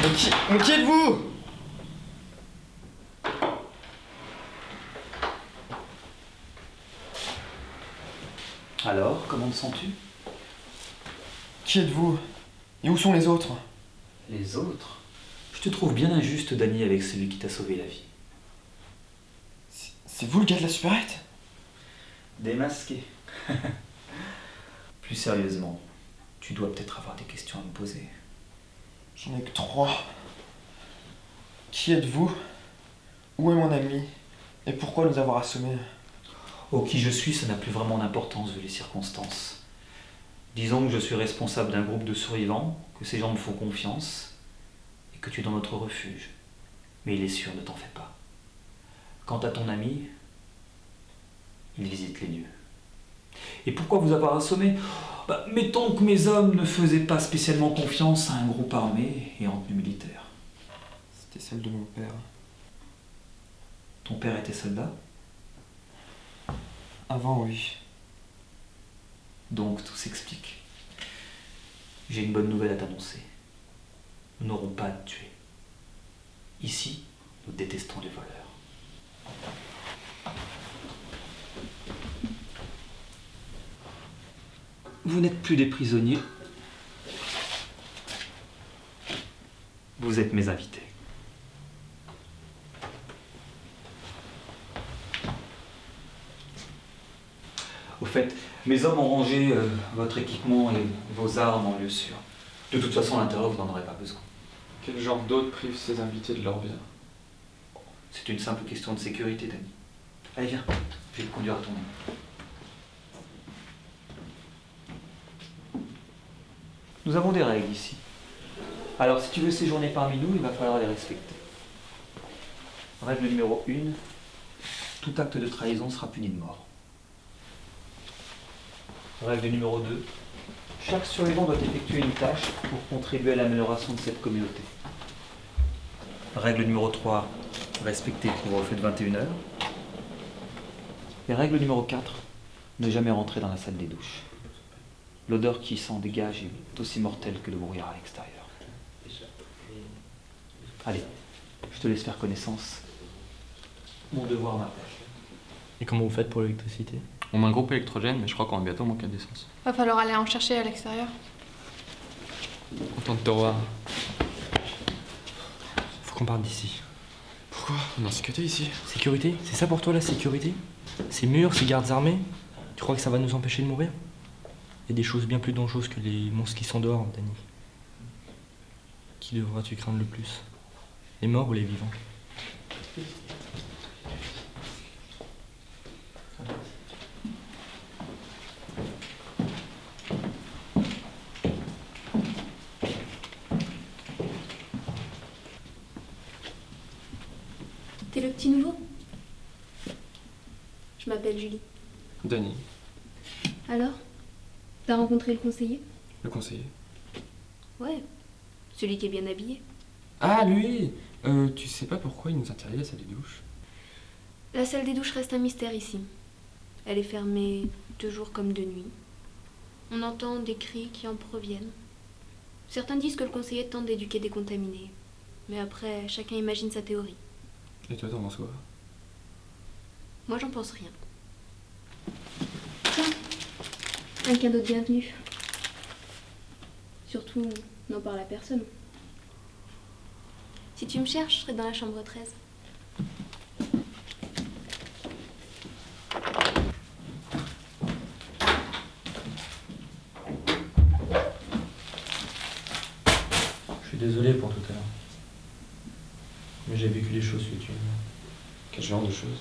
Mais qui êtes-vous? Alors, comment te sens-tu? Qui êtes-vous? Et où sont les autres? Les autres? Je te trouve bien injuste, Danny, avec celui qui t'a sauvé la vie. C'est vous le gars de la supérette? Démasqué. Plus sérieusement, tu dois peut-être avoir des questions à me poser. J'en ai que 3. Qui êtes-vous? Où est mon ami? Et pourquoi nous avoir assommés? Oh, qui je suis, ça n'a plus vraiment d'importance vu les circonstances. Disons que je suis responsable d'un groupe de survivants, que ces gens me font confiance, et que tu es dans notre refuge. Mais il est sûr, ne t'en fais pas. Quant à ton ami, il visite les lieux. Et pourquoi vous avoir assommé? Mettons que mes hommes ne faisaient pas spécialement confiance à un groupe armé et en tenue militaire. C'était celle de mon père. Ton père était soldat? Avant, oui. Donc tout s'explique. J'ai une bonne nouvelle à t'annoncer. Nous n'aurons pas à te tuer. Ici, nous détestons les voleurs. Vous n'êtes plus des prisonniers. Vous êtes mes invités. Au fait, mes hommes ont rangé votre équipement et vos armes en lieu sûr. De toute façon, à l'intérieur, vous n'en aurez pas besoin. Quel genre d'hôte prive ses invités de leur bien? C'est une simple question de sécurité, Danny. Allez, viens, je vais te conduire à ton ami. Nous avons des règles ici. Alors, si tu veux séjourner parmi nous, il va falloir les respecter. Règle numéro 1, tout acte de trahison sera puni de mort. Règle numéro 2, chaque survivant doit effectuer une tâche pour contribuer à l'amélioration de cette communauté. Règle numéro 3, respecter le couvre-feu de 21h. Et règle numéro 4, ne jamais rentrer dans la salle des douches. L'odeur qui s'en dégage est aussi mortelle que le brouillard à l'extérieur. Allez, je te laisse faire connaissance. Mon devoir m'appelle. Et comment vous faites pour l'électricité? On a un groupe électrogène, mais je crois qu'on va bientôt manquer d'essence. Va falloir aller en chercher à l'extérieur. Content de te revoir. Faut qu'on parte d'ici. Pourquoi? On est en sécurité ici. Sécurité? C'est ça pour toi la sécurité? Ces murs, ces gardes armés? Tu crois que ça va nous empêcher de mourir? Il y a des choses bien plus dangereuses que les monstres qui sont dehors, Danny. Qui devras-tu craindre le plus? Les morts ou les vivants? T'es le petit nouveau? Je m'appelle Julie. Danny, Alors? T'as rencontré le conseiller? le conseiller. Ouais, celui qui est bien habillé. Ah, lui! Tu sais pas pourquoi il nous interdit la salle des douches? La salle des douches reste un mystère ici. Elle est fermée de jour comme de nuit. On entend des cris qui en proviennent. Certains disent que le conseiller tente d'éduquer des contaminés. Mais après, chacun imagine sa théorie. Et toi, t'en penses quoi? Moi, j'en pense rien. Tiens, un cadeau de bienvenue. Surtout, n'en parle à personne. Si tu me cherches, je serai dans la chambre 13. Je suis désolé pour tout à l'heure. Mais j'ai vécu les choses que tu... Quel genre de choses?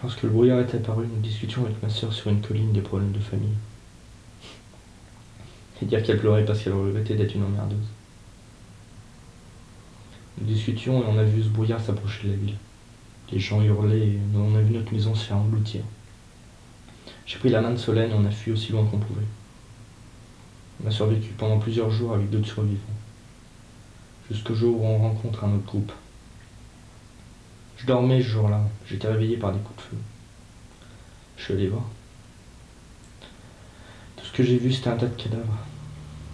Lorsque le brouillard est apparu, nous discutions avec ma sœur sur une colline des problèmes de famille. Et dire qu'elle pleurait parce qu'elle regrettait d'être une emmerdeuse. Nous discutions et on a vu ce brouillard s'approcher de la ville. Les gens hurlaient et on a vu notre maison se faire engloutir. J'ai pris la main de Solène et on a fui aussi loin qu'on pouvait. On a survécu pendant plusieurs jours avec d'autres survivants. Jusqu'au jour où on rencontre un autre groupe. Je dormais ce jour-là, j'étais réveillé par des coups de feu. Je suis allé voir. Tout ce que j'ai vu, c'était un tas de cadavres.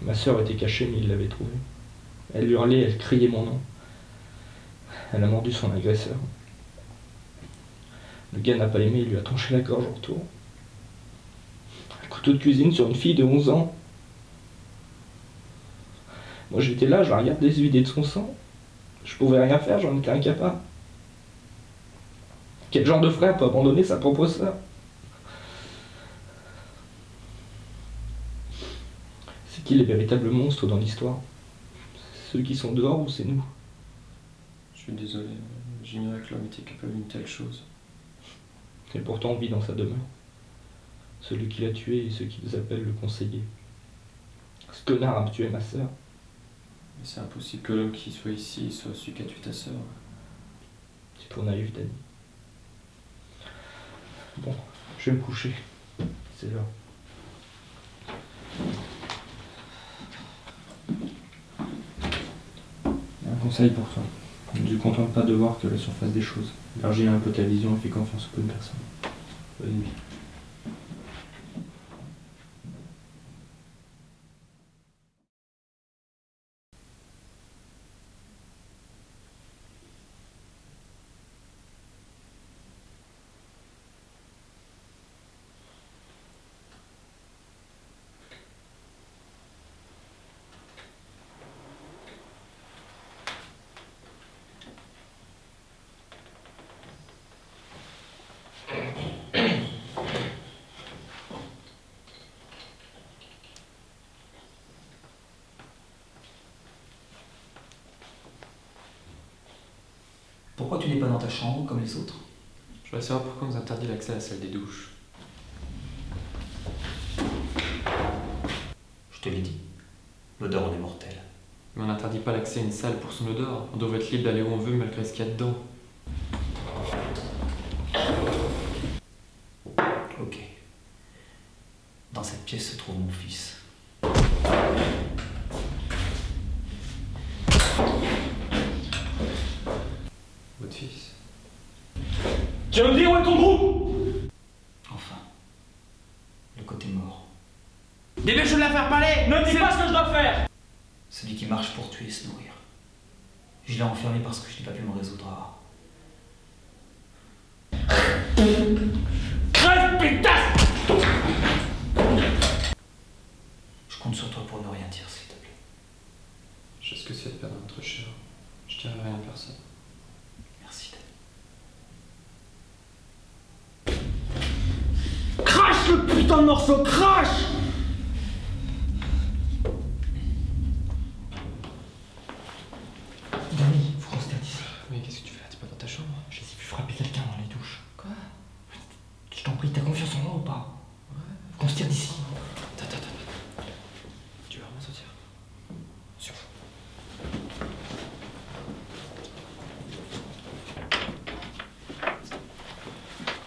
Ma sœur était cachée, mais il l'avait trouvé. Elle hurlait, elle criait mon nom. Elle a mordu son agresseur. Le gars n'a pas aimé, il lui a tranché la gorge en retour. Un couteau de cuisine sur une fille de 11 ans. Moi j'étais là, je la regardais se vider de son sang. Je pouvais rien faire, j'en étais incapable. Quel genre de frère peut abandonner sa propre sœur? C'est qui les véritables monstres dans l'histoire? Ceux qui sont dehors ou c'est nous? Je suis désolé, j'ignorais que l'homme était capable d'une telle chose. Et pourtant on vit dans sa demeure. Celui qui l'a tué et ceux qui nous appellent le conseiller. Ce connard a tué ma sœur. Mais c'est impossible que l'homme qui soit ici soit celui qui a tué ta sœur. C'est trop naïf, Danny. Bon, je vais me coucher. C'est l'heure. Un conseil pour toi. Ne te contente pas de voir que la surface des choses. Élargis un peu ta vision et fais confiance aux bonnes personnes. Bonne nuit. Pourquoi tu n'es pas dans ta chambre comme les autres? Je voudrais savoir pourquoi on nous interdit l'accès à la salle des douches. Je te l'ai dit, l'odeur en est mortelle. Mais on n'interdit pas l'accès à une salle pour son odeur. On devrait être libre d'aller où on veut malgré ce qu'il y a dedans. Ok. Dans cette pièce se trouve mon fils. Votre fils. Tu vas me dire où est ton groupe? Enfin, le côté mort. Dépêche de la faire parler! Ne me dis pas ce que je dois faire! Celui qui marche pour tuer et se nourrir. Je l'ai enfermé parce que je n'ai pas pu me résoudre à... Crève, putain! Je compte sur toi pour ne rien dire, s'il te plaît. Je sais ce que c'est de perdre notre cher. Je dirai rien à personne. Merci. Crache le putain de morceau, crache! Danny, faut qu'on se taire d'ici. Mais qu'est-ce que tu fais là? T'es pas dans ta chambre? Je les ai vu frapper quelqu'un dans les douches. Quoi? Je t'en prie, t'as confiance en moi ou pas? Faut qu'on se tire d'ici. Attends. Tu vas vraiment sortir? Sur.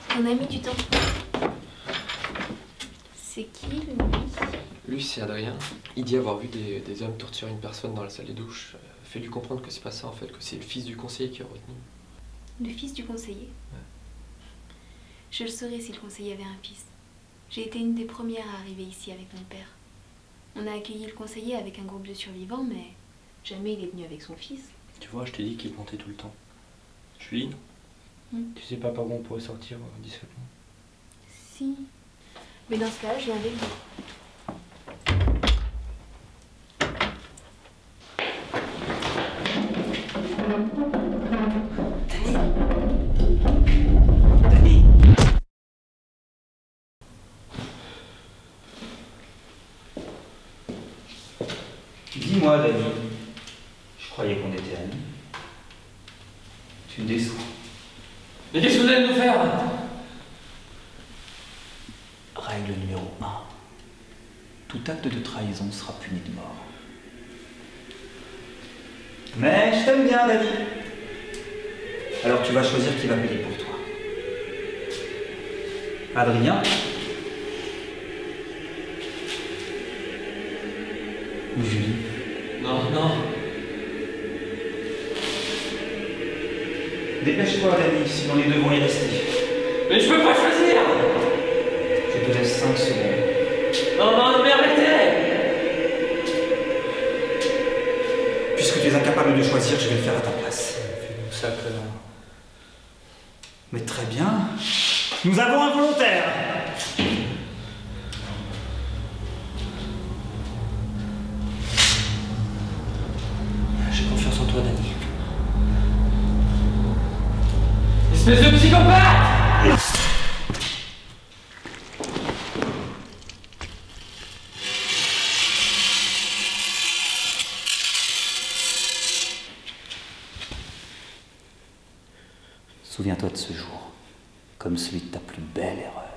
Ton ami du temps. C'est qui, lui? Lui, c'est Adrien. Il dit avoir vu des hommes torturer une personne dans la salle des douches. Fais-lui comprendre que c'est pas ça en fait, que c'est le fils du conseiller qui a retenu. Le fils du conseiller? Ouais. Je le saurais si le conseiller avait un fils. J'ai été une des premières à arriver ici avec mon père. On a accueilli le conseiller avec un groupe de survivants, mais jamais il est venu avec son fils. Tu vois, je t'ai dit qu'il mentait tout le temps. Julie, tu sais pas par où on pourrait sortir discrètement? Si. Mais dans ce cas-là, je viens avec vous. Dis-moi, Danny. Je croyais qu'on était amis. Tu me déçois. Mais qu'est-ce que vous allez nous faire? Règle numéro 1. Tout acte de trahison sera puni de mort. Mais je t'aime bien, Danny. Alors tu vas choisir qui va payer pour toi. Adrien ou Julie? Non. Dépêche-toi, Danny, sinon les deux vont y rester. Mais je peux pas choisir! Je te laisse 5 secondes. Non, mais arrêtez! Puisque tu es incapable de choisir, je vais le faire à ta place. Fais-nous ça, connard. Mais très bien. Nous avons un volontaire. J'ai confiance en toi, Danny. Espèce de psychopathe! Souviens-toi de ce jour, comme celui de ta plus belle erreur.